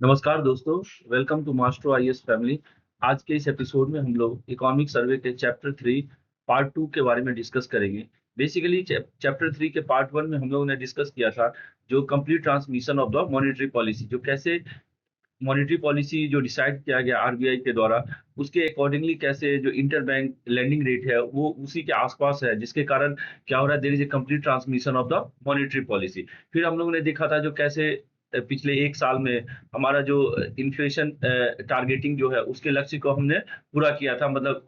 नमस्कार दोस्तों, welcome to master IAS family. आज के इस एपिसोड में हम लोग इकोनॉमिक सर्वे के चैप्टर 3 पार्ट 2 के बारे में डिस्कस करेंगे। बेसिकली चैप्टर 3 के पार्ट 1 में हम लोगों ने डिस्कस किया था जो complete transmission of the monetary policy, जो कैसे मॉनेटरी पॉलिसी जो डिसाइड किया गया आरबीआई के द्वारा, उसके अकॉर्डिंगली कैसे जो इंटर बैंक लेंडिंग रेट है वो उसी के आसपास है, जिसके कारण क्या हो रहा है, there is a complete transmission of the monetary policy. फिर हम लोगों ने देखा था जो कैसे पिछले एक साल में हमारा जो इन्फ्लेशन टारगेटिंग जो है उसके लक्ष्य को हमने पूरा किया था, मतलब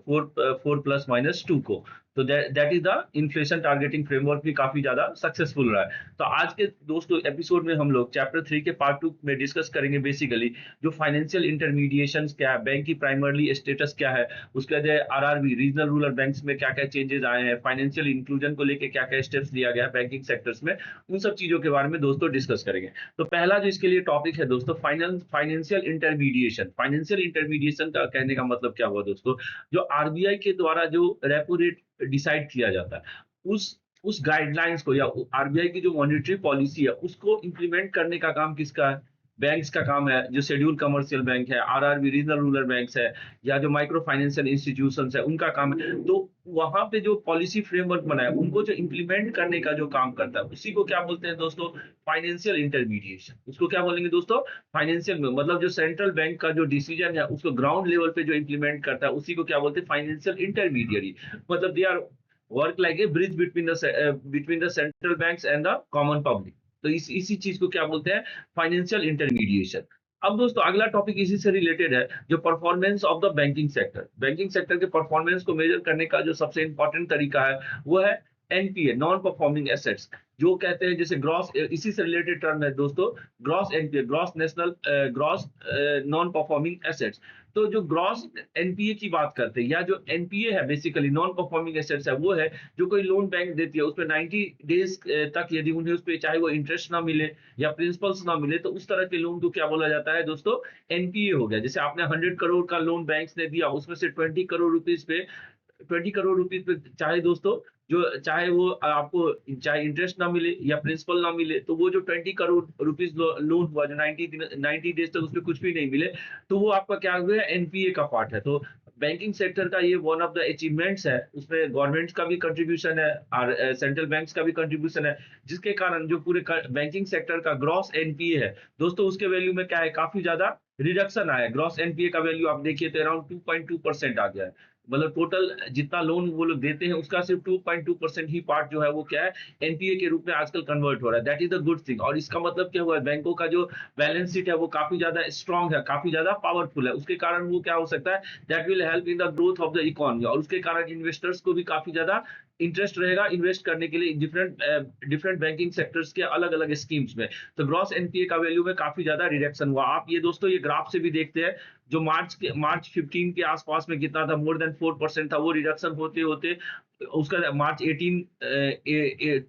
4+-2 को। तो that is the inflation targeting framework भी काफी ज्यादा सक्सेसफुल रहा है। तो आज के दोस्तों एपिसोड में हम लोग चैप्टर 3 के पार्ट 2 में डिस्कस करेंगे बेसिकली जो फाइनेंशियल इंटरमीडिएशन क्या है, बैंक की प्राइमरली स्टेटस क्या है, उसके बाद आरआरबी रीजनल रूरल बैंक्स में क्या क्या चेंजेस आए हैं, फाइनेंशियल इंक्लूजन को लेके क्या क्या स्टेप्स लिया गया है बैंकिंग सेक्टर्स में, उन सब चीजों के बारे में दोस्तों डिस्कस करेंगे। तो पहला जो इसके लिए टॉपिक है दोस्तों, फाइनेंशियल इंटरमीडिएशन। फाइनेंशियल इंटरमीडिएशन का कहने का मतलब क्या हुआ दोस्तों, जो आरबीआई के द्वारा जो रेपो रेट डिसाइड किया जाता है, उस गाइडलाइंस को या आरबीआई की जो मॉनेटरी पॉलिसी है उसको इंप्लीमेंट करने का काम किसका है? बैंक्स का काम है। जो शेड्यूल कमर्शियल बैंक है, आरआरबी रीजनल रूरल बैंक्स है, या जो माइक्रो फाइनेंशियल इंस्टीट्यूशंस है, उनका काम है। तो वहां पे जो पॉलिसी फ्रेमवर्क बना है उनको जो इंप्लीमेंट करने का जो काम करता है उसी को क्या बोलते हैं दोस्तों? Financial intermediation. उसको क्या बोलेंगे दोस्तों? फाइनेंशियल में मतलब जो सेंट्रल बैंक का जो डिसीजन है उसको ग्राउंड लेवल पे जो इंप्लीमेंट करता है उसी को क्या बोलते हैं? Financial intermediary. मतलब they are work like a bridge between the central banks and the common public. तो इसी चीज को क्या बोलते हैं? Financial intermediation. अब दोस्तों अगला टॉपिक इसी से रिलेटेड है, जो performance of the banking sector. Banking sector के परफॉर्मेंस को मेजर करने का जो सबसे इंपॉर्टेंट तरीका है वो है एनपीए, नॉन परफॉर्मिंग एसेट्स। जो कहते हैं जैसे ग्रॉस, इसी से रिलेटेड टर्म है दोस्तों, gross NPA, gross national gross non performing assets. तो जो ग्रॉस एनपीए की बात करते हैं, या जो एनपीए है बेसिकली नॉन परफॉर्मिंग एसेट्स है, वो है जो कोई लोन बैंक देती है उसमें 90 डेज तक यदि उन्हें उस पे चाहे वो इंटरेस्ट ना मिले या प्रिंसिपल्स ना मिले, तो उस तरह के लोन को क्या बोला जाता है दोस्तों? एनपीए हो गया। जैसे आपने 100 करोड़ का लोन बैंक्स ने दिया, उसमें से 20 करोड़ रुपीज पे चाहे दोस्तों जो चाहे वो आपको चाहे इंटरेस्ट ना मिले या प्रिंसिपल ना मिले, तो वो जो 20 करोड़ रुपीज लोन हुआ जो 90 डेज तक उसमें कुछ भी नहीं मिले, तो वो आपका क्या हुआ? एनपीए का पार्ट है। तो बैंकिंग सेक्टर का ये वन ऑफ द अचीवमेंट्स है। उसमें गवर्नमेंट का भी कंट्रीब्यूशन है और सेंट्रल बैंक्स का भी कंट्रीब्यूशन है, जिसके कारण जो पूरे बैंकिंग सेक्टर का ग्रॉस एनपीए है दोस्तों, उसके वैल्यू में क्या है? काफी ज्यादा रिडक्शन आया है। ग्रॉस एनपीए का वैल्यू आप देखिए तो अराउंड 2.2% आ गया है। मतलब टोटल जितना लोन वो लोग देते हैं उसका सिर्फ 2.2% ही पार्ट जो है वो क्या है? एनपीए के रूप में आजकल कन्वर्ट हो रहा है। That is the good thing. और इसका मतलब क्या हुआ है? बैंकों का जो बैलेंस शीट है वो काफी ज्यादा स्ट्रांग है, काफी ज्यादा पावरफुल है। उसके कारण वो क्या हो सकता है? That will help in the growth of the economy, और उसके कारण इन्वेस्टर्स को भी काफी ज्यादा इंटरेस्ट रहेगा इन्वेस्ट करने के लिए डिफरेंट बैंकिंग सेक्टर्स के अलग अलग स्कीम्स में। तो ग्रॉस एनपीए का वैल्यू में काफी ज्यादा रिडक्शन हुआ। आप ये दोस्तों ये ग्राफ से भी देखते हैं, जो मार्च 15 के आसपास में कितना था? मोर देन 4% था। वो रिडक्शन होते होते उसका मार्च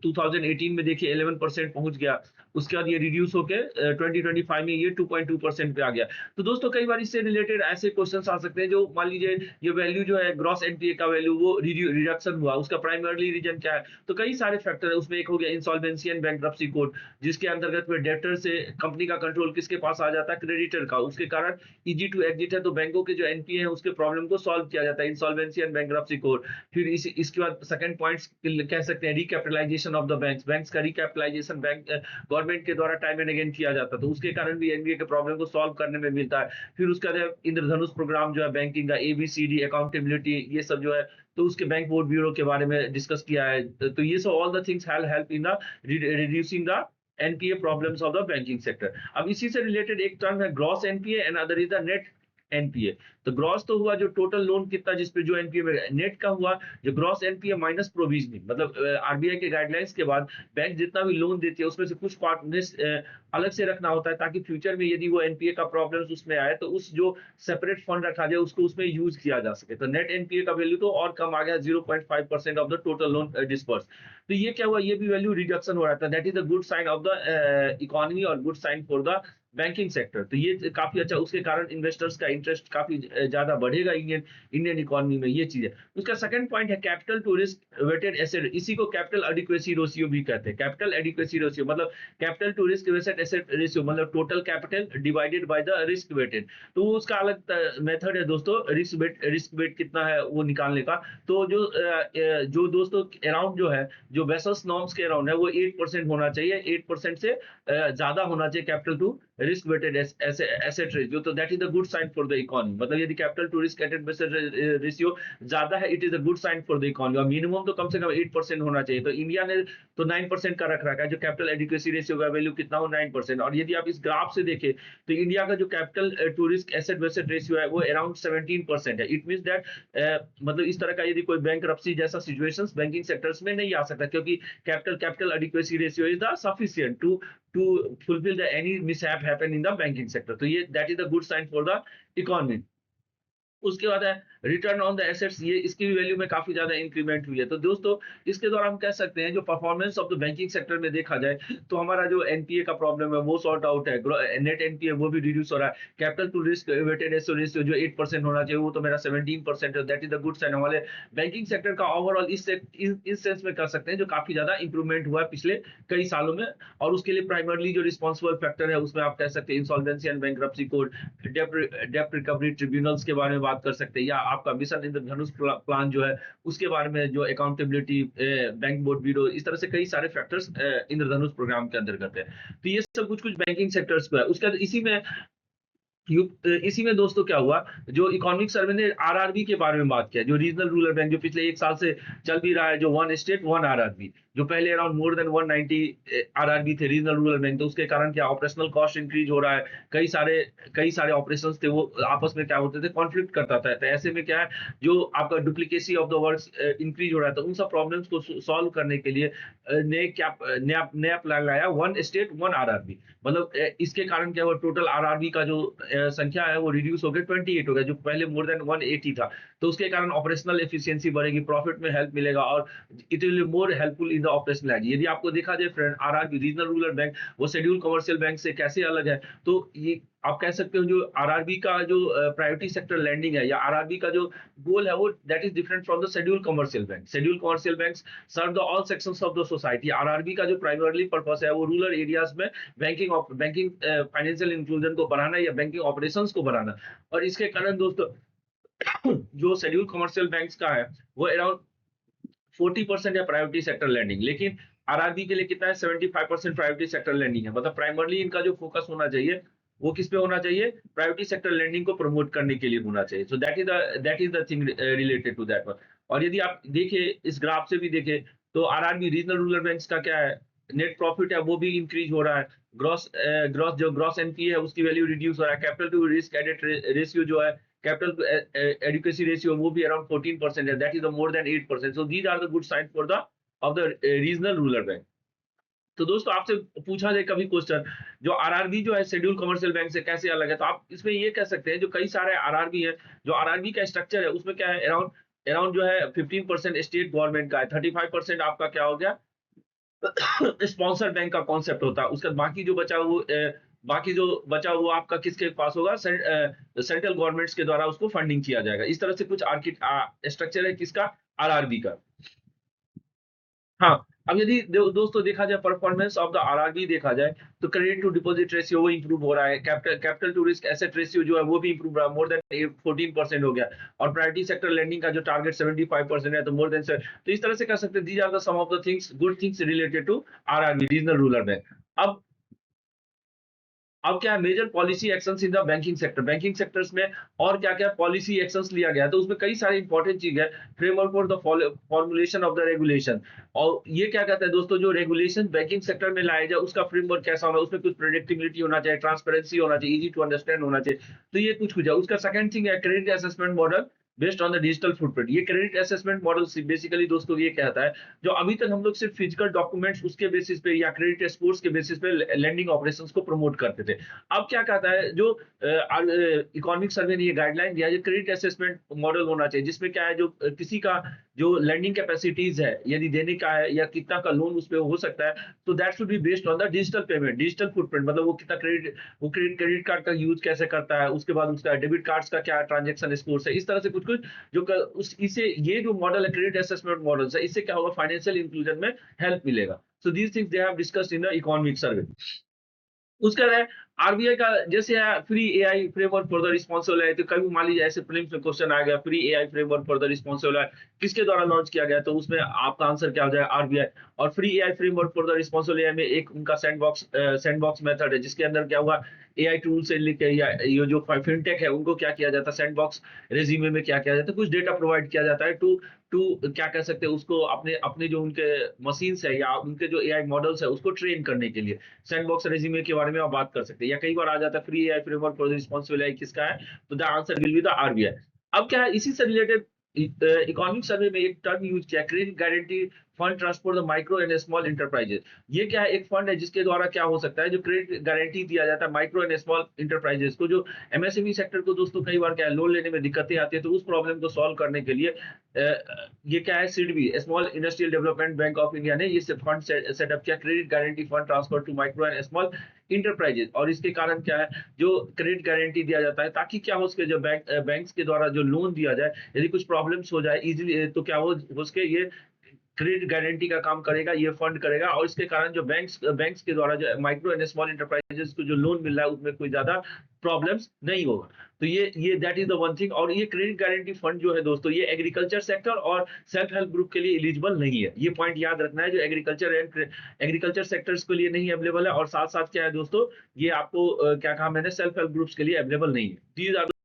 2018 में देखिए 11% पहुंच गया। उसके बाद ये रिड्यूस होके 2025 में ये 2.2% पे आ गया। तो दोस्तों कई बार इससे रिलेटेड ऐसे क्वेश्चंस आ सकते हैं, जो मान लीजिए ये वैल्यू जो है ग्रॉस एनपीए का वैल्यू वो रिडक्शन हुआ, उसका प्राइमरली रीजन क्या है? तो कई सारे फैक्टर है। उसमें एक हो गया इंसॉल्वेंसी एंड बैंक्रप्सी कोड, जिसके अंतर्गत में डेटर से कंपनी का कंट्रोल किसके पास आ जाता है? क्रेडिटर का। उसके कारण इजी टू एग्जिट है। तो बैंकों के जो एनपीए है उसके प्रॉब्लम को सॉल्व किया जाता है, इंसॉल्वेंसी एंड बैंक्रप्सी कोड। फिर इसके बाद सेकंड पॉइंट्स कह सकते हैं recapitalisation of the banks. Banks का रिकैपिटलाइजेशन बैंक गवर्नमेंट के द्वारा टाइम एंड अगेन किया जाता है, तो उसके कारण भी एनबीए के प्रॉब्लम को सॉल्व करने में मिलता है। फिर उसके बाद इंद्रधनुष प्रोग्राम जो है बैंकिंग का, एबीसीडी, अकाउंटेबिलिटी, ये सब जो है, तो उसके बैंक बोर्ड ब्यूरो के बारे में डिस्कस किया है। तो ये सब all the things help in the reducing the NPA problems of the banking sector. अब इसी से रिलेटेड एक टर्म है gross NPA and other is the net NPA. तो ग्रॉस तो हुआ जो टोटल लोन कितना जिसपे जो एनपीए में, नेट का हुआ जो ग्रॉस एनपीए माइनस प्रोविजनिंग। मतलब आरबीआई के गाइडलाइंस के बाद बैंक जितना भी लोन देती है उसमें से कुछ पार्ट उन्हें अलग से रखना होता है, ताकि फ्यूचर में यदि वो एनपीए का प्रॉब्लम्स उसमें आए तो उस जो सेपरेट फंड रखा जाए उसको उसमें यूज किया जा सके। तो नेट एनपीए का वैल्यू तो और कम आ गया, 0.5% of the total loan disperse. तो ये क्या हुआ, ये भी वैल्यू रिडक्शन हो रहा था। That is the good sign of the economy और good sign for the banking sector. तो ये काफी अच्छा, उसके कारण इन्वेस्टर्स का इंटरेस्ट काफी ज्यादा बढ़ेगा इंडियन इंडियन इकोनॉमी में, ये चीज है। उसका सेकंड पॉइंट है capital to risk weighted asset, इसी को कैपिटल एडिक्वेसी रेशियो भी कहते हैं। कैपिटल एडिक्वेसी रेशियो मतलब capital to risk weighted asset ratio, मतलब total capital divided by the risk weighted. तो उसका अलग मेथड है दोस्तों, रिस्क वेट कितना है वो निकालने का। तो जो दोस्तों अराउंड जो है, जो बेसल्स नॉर्म्स के अराउंड है, वो 8% होना चाहिए, 8% से ज्यादा होना चाहिए capital to risk weighted asset ratio. तो that is the good sign for the economy. मतलब यदि capital to risk asset ratio ज्यादा है, it is a good sign for the economy. और मिनिमम तो कम से कम 8% होना चाहिए। तो इंडिया ने तो 9% का रख रखा है, जो कैपिटल एडिक्वेसी रेशियो का वैल्यू कितना हो, 9%। और यदि आप इस ग्राफ से देखें तो इंडिया का जो capital to risk asset ratio है वो अराउंड 17% है। इट मींस दैट मतलब इस तरह का यदि कोई बैंकरप्सी जैसा सिचुएशंस बैंकिंग सेक्टर्स में नहीं आ सकता, क्योंकि capital adequacy ratio is the sufficient to fulfill the any mishap happen in the banking sector। तो ये that is the good sign for the economy। उसके बाद है रिटर्न ऑन द एसेट्स, ये इसकी भी वैल्यू में काफी ज्यादा इंक्रीमेंट हुई है। तो दोस्तों इसके द्वारा हम कह सकते हैं जो performance of the banking sector में देखा जाए तो हमारा जो एनपीए का प्रॉब्लम है वो सॉर्ट आउट है, नेट एनपीए वो भी रिड्यूस हो रहा है। Capital to risk weighted ratio जो 8% होना चाहिए वो तो मेरा 17% है। That is the good sign. हमारे बैंकिंग सेक्टर का ओवरऑल इस सेंस में कह सकते हैं जो काफी ज्यादा इंप्रूवमेंट हुआ है पिछले कई सालों में। और उसके लिए प्राइमरली जो रिस्पॉन्सिबल फैक्टर है उसमें आप कह सकते हैं इंसॉल्वेंसी एंड बैंक्रप्सी कोड, डेप्ट रिकवरी ट्रिब्यूनल्स के बारे में बात कर सकते हैं, या आपका मिशन इंद्रधनुष प्लान जो है उसके बारे में, जो अकाउंटेबिलिटी बैंक बोर्ड ब्यूरो, इस तरह से कई सारे फैक्टर्स इंद्रधनुष प्रोग्राम के अंतर्गत है। तो ये सब कुछ कुछ बैंकिंग सेक्टर्स को है। उसके बाद इसी में दोस्तों क्या हुआ, जो इकोनॉमिक सर्वे ने आरआरबी के बारे में बात किया, जो रीजनल रूरल बैंक जो पिछले एक साल से चल भी रहा है, जो वन स्टेट वन आरआरबी, जो पहले अराउंड मोर देन 190 आरआरबी थे रीजनल रूरल बैंक। तो उसके कारण क्या ऑपरेशनल कॉस्ट इंक्रीज हो रहा है, कई सारे ऑपरेशंस थे वो आपस में क्या होते थे, कॉन्फ्लिक्ट करता था। तो ऐसे में क्या है, जो आपका duplicacy of the work increase हो रहा है। तो उन सब प्रॉब्लम्स को सॉल्व करने के लिए नया प्लान लाया, वन स्टेट वन आरआरबी। मतलब इसके कारण क्या हुआ, टोटल आरआरबी का जो संख्या है वो रिड्यूस हो गया, 28 हो गया, जो पहले मोर देन 180 था। तो उसके कारण ऑपरेशनल एफिशिएंसी बढ़ेगी, प्रॉफिट में हेल्प मिलेगा, और it will more helpful in the operational edge. यदि आपको देखा जाए friend, RRB regional rural bank वो शेड्यूल कमर्शियल बैंक से कैसे अलग है, तो ये आप कह सकते हो जो आरआरबी का जो प्रायोरिटी सेक्टर लैंडिंग है, या आरआरबी का जो गोल है, वो that is different from the schedule commercial bank. Schedule commercial banks serve the all sections of the society. RRB का जो प्राइमरली पर्पस है वो रूरल एरियाज में बैंकिंग फाइनेंशियल इंक्लूजन को बढ़ाना, या बैंकिंग ऑपरेशंस को बढ़ाना। और इसके कारण दोस्तों जो शेड्यूल कमर्शियल बैंक्स का है वो अराउंड 40% है प्रायोरिटी सेक्टर लैंडिंग, लेकिन आरआरबी के लिए कितना है, 75% प्रायोरिटी सेक्टर लैंडिंग है। मतलब प्राइमरली इनका जो फोकस होना चाहिए वो किस पे होना चाहिए, प्रायोरिटी सेक्टर लैंडिंग को प्रमोट करने के लिए होना चाहिए। So that is the thing related to that one. और यदि आप देखिए इस ग्राफ से भी देखें तो आरआरबी रीजनल रूरल बैंक्स का क्या है, नेट प्रॉफिट है वो भी इंक्रीज हो रहा है, ग्रॉस एनपीए है उसकी वैल्यू रिड्यूस हो रहा है, capital to risk added ratio जो है, कैपिटल एडिक्वेसी रेशियो वो भी अराउंड 14% है, that is more than 8%। So these are the good sign for the of the regional rural bank. तो दोस्तों आपसे पूछा जाए कभी क्वेश्चन, जो आरआरबी जो है शेड्यूल कमर्शियल बैंक से कैसे अलग है, तो आप इसमें ये कह सकते हैं जो कई सारे आरआरबी है, जो आरआरबी का स्ट्रक्चर है उसमें क्या है, अराउंड अराउंड जो है 15% स्टेट गवर्नमेंट का है, 35% आपका क्या हो गया स्पॉन्सर बैंक का कॉन्सेप्ट होता है। उसका बाकी जो बचा वो आपका किसके पास होगा, सेंट्रल गवर्नमेंट्स के द्वारा उसको फंडिंग किया जाएगा। इस तरह से कुछ स्ट्रक्चर है किसका, आरआरबी का। हाँ, अब यदि दोस्तों देखा जाए परफॉर्मेंस ऑफ द आरआरबी देखा जाए तो क्रेडिट टू डिपॉजिट रेशियो वो इंप्रूव हो रहा है, capital to risk asset ratio जो है वो भी इंप्रूव रहा है, मोर देन 14% हो गया। और प्रायोरिटी सेक्टर लैंडिंग का जो टारगेट 75% है, तो मोर देन। तो इस तरह से कह सकते हैं these are the some of the things, good things related to RRB regional rural bank. अब क्या है, major policy actions in the banking sector, banking sectors में और क्या क्या पॉलिसी एक्शंस लिया गया है, तो उसमें कई सारे इंपॉर्टेंट चीज है। Framework for the formulation of the regulation, और ये क्या कहता है दोस्तों, जो रेगुलेशन बैंकिंग सेक्टर में लाया जाए उसका फ्रेमवर्क कैसा होना, उसमें कुछ प्रेडिक्टिबिलिटी होना चाहिए, ट्रांसपेरेंसी होना चाहिए, इजी टू अंडरस्टैंड होना चाहिए। तो ये कुछ है। उसका सेकंड थिंग है credit assessment model based on the digital footprint. ये क्रेडिट असेसमेंट मॉडल बेसिकली दोस्तों ये कहता है, जो अभी तक हम लोग सिर्फ फिजिकल डॉक्यूमेंट्स उसके बेसिस पे या क्रेडिट स्कोर्स के बेसिस पे लैंडिंग ऑपरेशंस को प्रमोट करते थे। अब क्या कहता है, जो इकोनॉमिक सर्वे ने ये गाइडलाइन दिया है, क्रेडिट असेसमेंट मॉडल होना चाहिए, जिसमें क्या है, जो किसी का जो लैंडिंग कैपेसिटीज है, यदि देने का है या कितना का लोन उस पे हो सकता है, तो that should be based on the digital payment, digital footprint, मतलब वो कितना क्रेडिट, वो क्रेडिट कार्ड का यूज कैसे करता है, उसके बाद उसका डेबिट कार्ड्स का क्या ट्रांजेक्शन स्कोर है, इस तरह से कुछ कुछ जो उस इसे ये जो मॉडल है क्रेडिट असेसमेंट मॉडल है, इससे क्या होगा, फाइनेंशियल इंक्लूजन में हेल्प मिलेगा। So these things they have discussed in the economic survey. उसका है आरबीआई का, जैसे है free AI framework for the responsible AI, तो कभी मान लीजिए ऐसे प्रीलिम्स में क्वेश्चन आ गया, free AI framework for the responsible AI किसके द्वारा लॉन्च किया गया, तो उसमें आपका आंसर क्या हो जाएगा, आरबीआई। और free AI framework for the responsible AI में एक उनका सैंडबॉक्स मेथड है, जिसके अंदर क्या हुआ, एआई टूल से लेके या ये जो फिनटेक है उनको क्या किया जाता है, सैंडबॉक्स रेज्यूमे में क्या किया जाता है, कुछ डेटा प्रोवाइड किया जाता है टू टू क्या कह सकते हैं उसको, अपने अपने जो उनके मशीन्स है या उनके जो एआई मॉडल्स है उसको ट्रेन करने के लिए। सैंडबॉक्स रेज्यूमे के बारे में आप बात कर सकते हैं, या कई बार आ जाता है free AI framework for responsible AI किसका है, तो the answer will be the RBI. अब क्या है, इसी से रिलेटेड इकोनॉमिक सर्वे में एक टर्म यूज किया, credit guarantee fund transfer the micro and small enterprises. ये क्या है, एक फंड है जिसके द्वारा क्या हो सकता है, जो क्रेडिट गारंटी दिया जाता है माइक्रो एंड स्मॉल इंटरप्राइजेस को, जो एमएसएमई सेक्टर को दोस्तों कई बार क्या है, लोन लेने में दिक्कतें आती है, तो उस प्रॉब्लम को सॉल्व करने के लिए ये क्या है, SIDBI small industrial development bank of India ने ये फंड सेटअप किया, credit guarantee fund transfer to micro and small enterprises. और इसके कारण क्या है, जो क्रेडिट गारंटी दिया जाता है ताकि क्या हो सके, जो बैंक्स के द्वारा जो लोन दिया जाए, यदि कुछ प्रॉब्लम्स हो जाए इजीली, तो क्या हो सके, ये क्रेडिट गारंटी का काम करेगा, ये फंड करेगा, और इसके कारण जो बैंक्स के द्वारा जो माइक्रो एंड स्मॉल इंटरप्राइजेस को जो लोन मिल रहा है उसमें कोई ज्यादा प्रॉब्लम्स नहीं होगा। तो ये that is the one thing. और ये क्रेडिट गारंटी फंड जो है दोस्तों, ये एग्रीकल्चर सेक्टर और सेल्फ हेल्प ग्रुप के लिए एलिजिबल नहीं है, ये पॉइंट याद रखना है, जो एग्रीकल्चर सेक्टर्स के लिए नहीं अवेलेबल है, और साथ साथ क्या है दोस्तों, ये आपको क्या कहा मैंने, सेल्फ हेल्प ग्रुप्स के लिए अवेलेबल नहीं है। These are